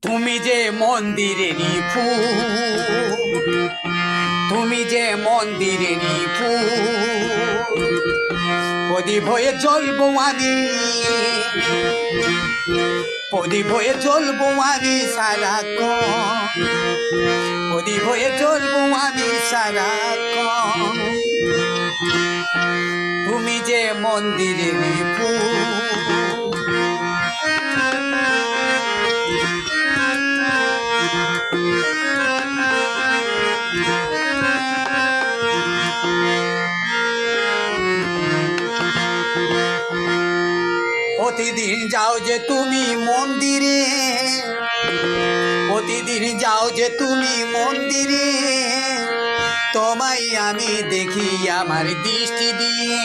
তুমি যে মন্দিরেরই ফুল, তুমি যে মন্দিরেরই ফুল, প্রদীপ হয়ে জ্বলবো আমি, প্রদীপ হয়ে জ্বলবো আমি সারাক্ষণ, প্রদীপ হয়ে জ্বলবো আমি সারাক্ষণ। তুমি যে মন্দিরেরই ফুল, প্রতিদিন যাও যে তুমি মন্দিরে, প্রতিদিন যাও যে তুমি মন্দিরে, তোমায় আমি দেখি আমার দৃষ্টি দিয়ে।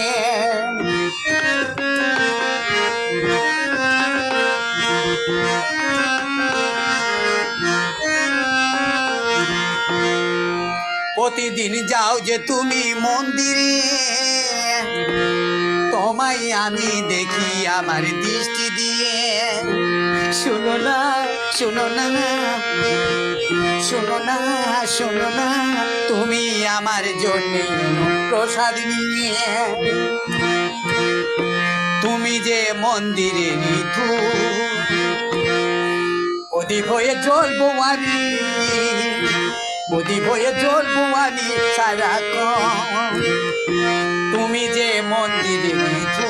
প্রতিদিন যাও যে তুমি মন্দিরে, তোমায় আমি দেখি আমার দৃষ্টি দিয়ে। শোনো না, শোনো না, শোনো না, শোনো না, তুমি আমার জন্য প্রসাদ নিয়ে। তুমি যে মন্দিরে নিধু, প্রদীপ হয়ে জ্বলবো আমি, প্রদীপ হয়ে জ্বলবো আমি সারাক্ষণ। তুমি যে মন্দিরে নিধু,